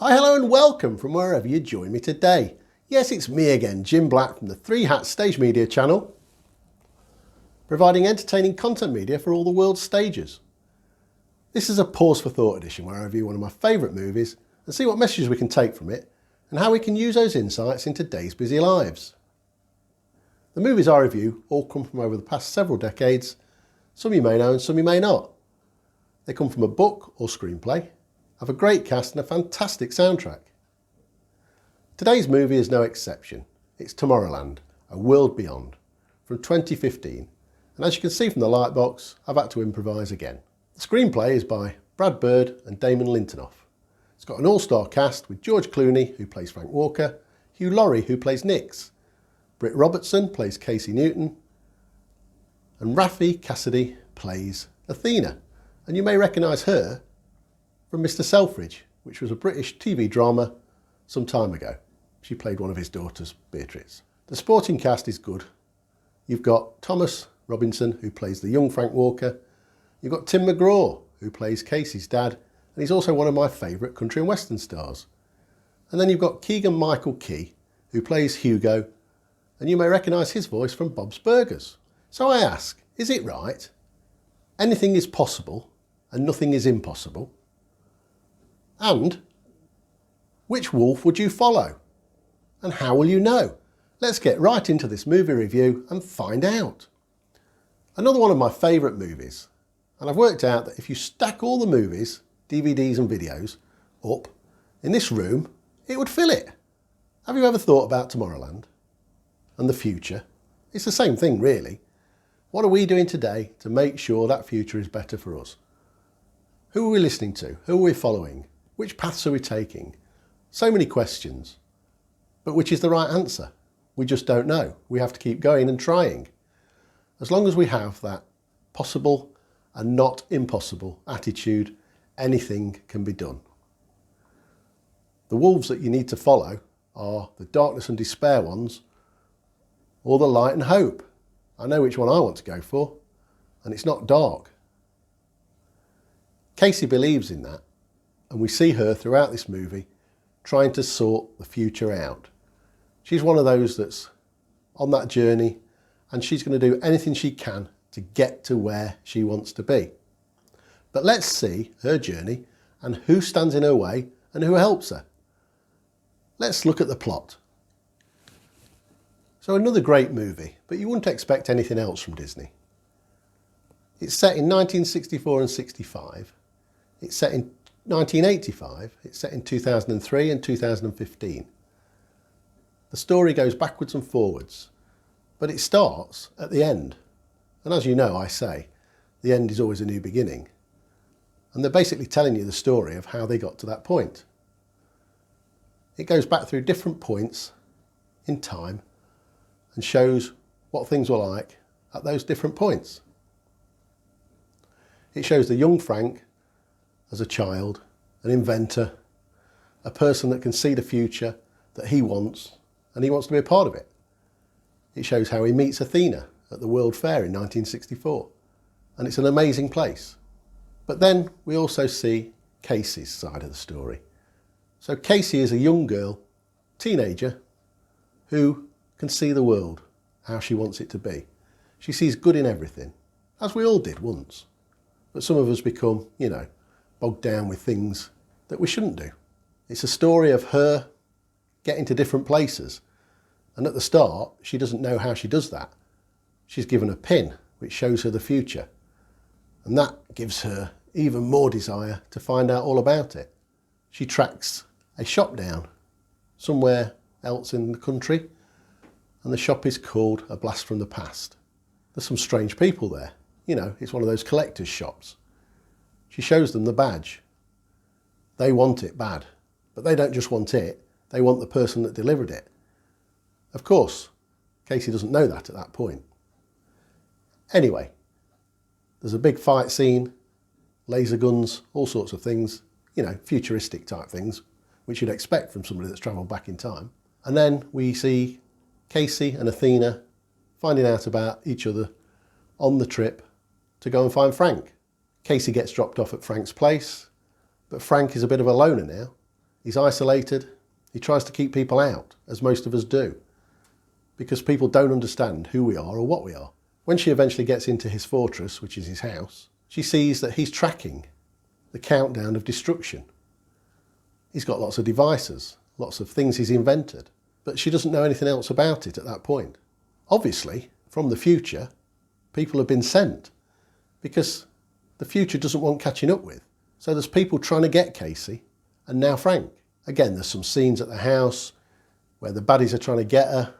Hi, hello and welcome from wherever you join me today. Yes, it's me again, Jim Black from the Three Hats Stage Media channel, providing entertaining content media for all the world's stages. This is a pause for thought edition where I review one of my favourite movies and see what messages we can take from it and how we can use those insights in today's busy lives. The movies I review all come from over the past several decades. Some you may know and some you may not. They come from a book or screenplay, have a great cast and a fantastic soundtrack. Today's movie is no exception. It's Tomorrowland A World Beyond from 2015, and as you can see from the lightbox, I've had to improvise again. The screenplay is by Brad Bird and Damon Lintonoff. It's got an all-star cast with George Clooney, who plays Frank Walker, Hugh Laurie, who plays Nix, Britt Robertson plays Casey Newton, and Raffi Cassidy plays Athena. And you may recognise her from Mr. Selfridge, which was a British TV drama some time ago. She played one of his daughters, Beatrice. The supporting cast is good. You've got Thomas Robinson, who plays the young Frank Walker. You've got Tim McGraw, who plays Casey's dad, and he's also one of my favourite country and western stars. And then you've got Keegan-Michael Key, who plays Hugo, and you may recognise his voice from Bob's Burgers. So I ask, is it right? Anything is possible and nothing is impossible. And which wolf would you follow? And how will you know? Let's get right into this movie review and find out. Another one of my favourite movies, and I've worked out that if you stack all the movies, DVDs and videos up in this room, it would fill it. Have you ever thought about Tomorrowland and the future? It's the same thing really. What are we doing today to make sure that future is better for us? Who are we listening to? Who are we following? Which paths are we taking? So many questions. But which is the right answer? We just don't know. We have to keep going and trying. As long as we have that possible and not impossible attitude, anything can be done. The wolves that you need to follow are the darkness and despair ones, or the light and hope. I know which one I want to go for, and it's not dark. Casey believes in that, and we see her throughout this movie trying to sort the future out. She's one of those that's on that journey, and she's going to do anything she can to get to where she wants to be. But let's see her journey and who stands in her way and who helps her. Let's look at the plot. So another great movie, but you wouldn't expect anything else from Disney. It's set in 1964 and 65. It's set in 1985. It's set in 2003 and 2015. The story goes backwards and forwards, but it starts at the end. And as you know, I say, the end is always a new beginning. And they're basically telling you the story of how they got to that point. It goes back through different points in time and shows what things were like at those different points. It shows the young Frank as a child, an inventor, a person that can see the future that he wants, and he wants to be a part of it. It shows how he meets Athena at the World Fair in 1964, and it's an amazing place. But then we also see Casey's side of the story. So Casey is a young girl, teenager, who can see the world how she wants it to be. She sees good in everything, as we all did once. But some of us become, bogged down with things that we shouldn't do. It's a story of her getting to different places. And at the start, she doesn't know how she does that. She's given a pin, which shows her the future. And that gives her even more desire to find out all about it. She tracks a shop down somewhere else in the country, and the shop is called A Blast from the Past. There's some strange people there. It's one of those collector's shops. She shows them the badge. They want it bad, but they don't just want it, they want the person that delivered it. Of course, Casey doesn't know that at that point. Anyway, there's a big fight scene, laser guns, all sorts of things, futuristic type things, which you'd expect from somebody that's travelled back in time. And then we see Casey and Athena finding out about each other on the trip to go and find Frank. Casey gets dropped off at Frank's place, but Frank is a bit of a loner now. He's isolated. He tries to keep people out, as most of us do, because people don't understand who we are or what we are. When she eventually gets into his fortress, which is his house, she sees that he's tracking the countdown of destruction. He's got lots of devices, lots of things he's invented, but she doesn't know anything else about it at that point. Obviously, from the future, people have been sent because the future doesn't want catching up with. So there's people trying to get Casey and now Frank. Again, there's some scenes at the house where the baddies are trying to get her,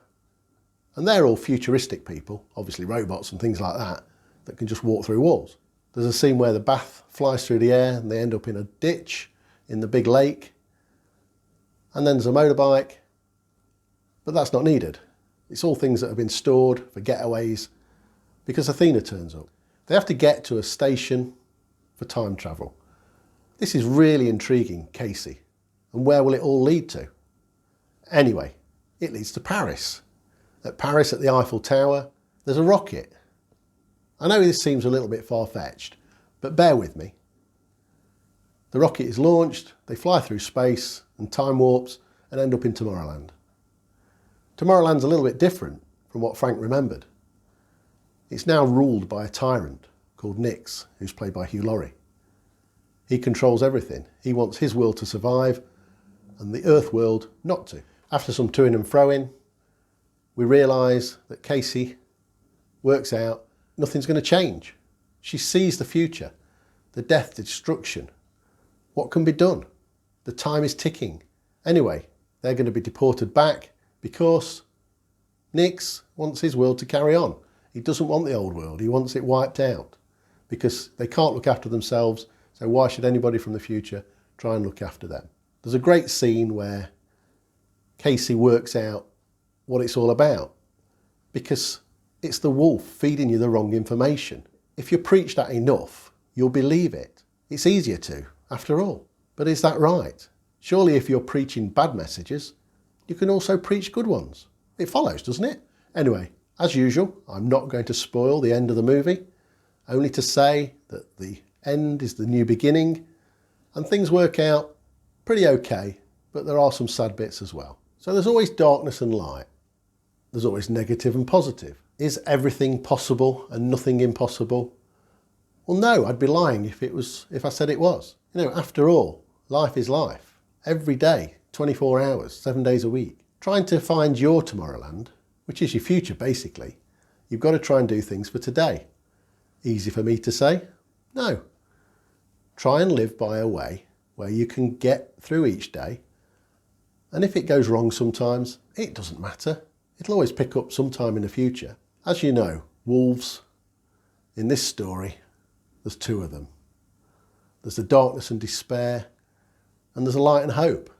and they're all futuristic people, obviously robots and things like that, that can just walk through walls. There's a scene where the bath flies through the air and they end up in a ditch in the big lake. And then there's a motorbike, but that's not needed. It's all things that have been stored for getaways because Athena turns up. They have to get to a station for time travel. This is really intriguing, Casey. And where will it all lead to? Anyway, it leads to Paris. At Paris, at the Eiffel Tower, there's a rocket. I know this seems a little bit far-fetched, but bear with me. The rocket is launched, they fly through space and time warps and end up in Tomorrowland. Tomorrowland's a little bit different from what Frank remembered. It's now ruled by a tyrant called Nix, who's played by Hugh Laurie. He controls everything. He wants his world to survive and the Earth world not to. After some toing and froing, we realise that Casey works out nothing's going to change. She sees the future, the death, the destruction. What can be done? The time is ticking. Anyway, they're going to be deported back because Nix wants his world to carry on. He doesn't want the old world. He wants it wiped out because they can't look after themselves. So why should anybody from the future try and look after them? There's a great scene where Casey works out what it's all about because it's the wolf feeding you the wrong information. If you preach that enough, you'll believe it. It's easier to, after all. But is that right? Surely if you're preaching bad messages, you can also preach good ones. It follows, doesn't it? Anyway, as usual, I'm not going to spoil the end of the movie, only to say that the end is the new beginning and things work out pretty okay, but there are some sad bits as well. So there's always darkness and light. There's always negative and positive. Is everything possible and nothing impossible? Well, no, I'd be lying if I said it was. You know, after all, life is life. Every day, 24 hours, 7 days a week. Trying to find your Tomorrowland, which is your future basically, you've got to try and do things for today. Easy for me to say? No. Try and live by a way where you can get through each day, and if it goes wrong sometimes, it doesn't matter. It'll always pick up sometime in the future. As you know, wolves, in this story, there's two of them. There's the darkness and despair, and there's a light and hope.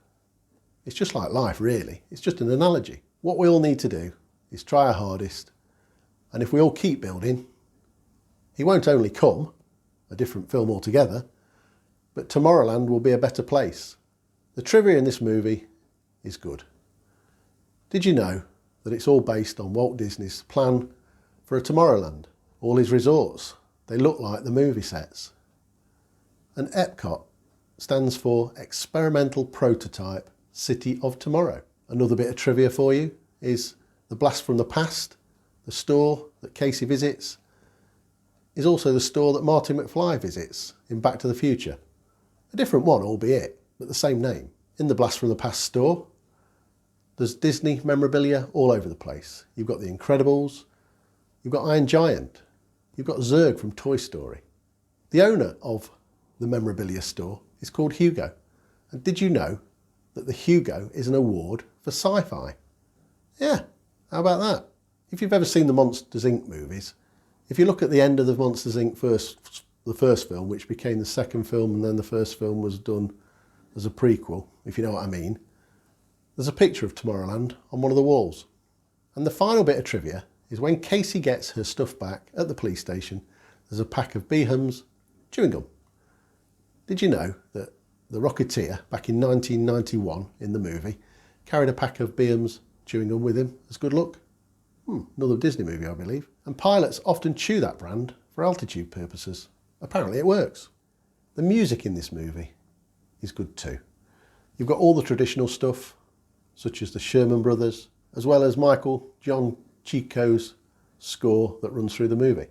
It's just like life, really. It's just an analogy. What we all need to do is try our hardest, and if we all keep building, he won't only come, a different film altogether, but Tomorrowland will be a better place. The trivia in this movie is good. Did you know that it's all based on Walt Disney's plan for a Tomorrowland? All his resorts, they look like the movie sets. And Epcot stands for Experimental Prototype City of Tomorrow. Another bit of trivia for you is the Blast from the Past, the store that Casey visits, is also the store that Marty McFly visits in Back to the Future. A different one, albeit, but the same name. In the Blast from the Past store, there's Disney memorabilia all over the place. You've got The Incredibles, you've got Iron Giant, you've got Zurg from Toy Story. The owner of the memorabilia store is called Hugo. And did you know that the Hugo is an award for sci-fi? Yeah, how about that? If you've ever seen the Monsters Inc. movies, if you look at the end of the Monsters Inc. the first film, which became the second film, and then the first film was done as a prequel, if you know what I mean, there's a picture of Tomorrowland on one of the walls. And the final bit of trivia is when Casey gets her stuff back at the police station, there's a pack of Beham's chewing gum. Did you know that the Rocketeer, back in 1991 in the movie, carried a pack of Beham's chewing gum with him as good luck? Another Disney movie, I believe. And pilots often chew that brand for altitude purposes. Apparently it works. The music in this movie is good too. You've got all the traditional stuff, such as the Sherman Brothers, as well as Michael John Chico's score that runs through the movie.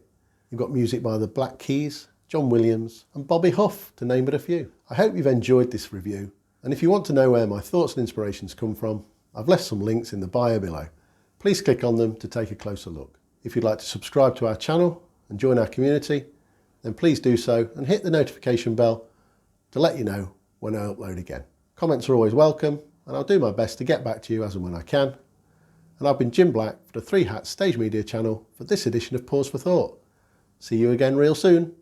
You've got music by the Black Keys, John Williams and Bobby Huff, to name but a few. I hope you've enjoyed this review, and if you want to know where my thoughts and inspirations come from, I've left some links in the bio below. Please click on them to take a closer look. If you'd like to subscribe to our channel and join our community, then please do so and hit the notification bell to let you know when I upload again. Comments are always welcome, and I'll do my best to get back to you as and when I can. And I've been Jim Black for the Three Hats Stage Media channel for this edition of Pause for Thought. See you again real soon.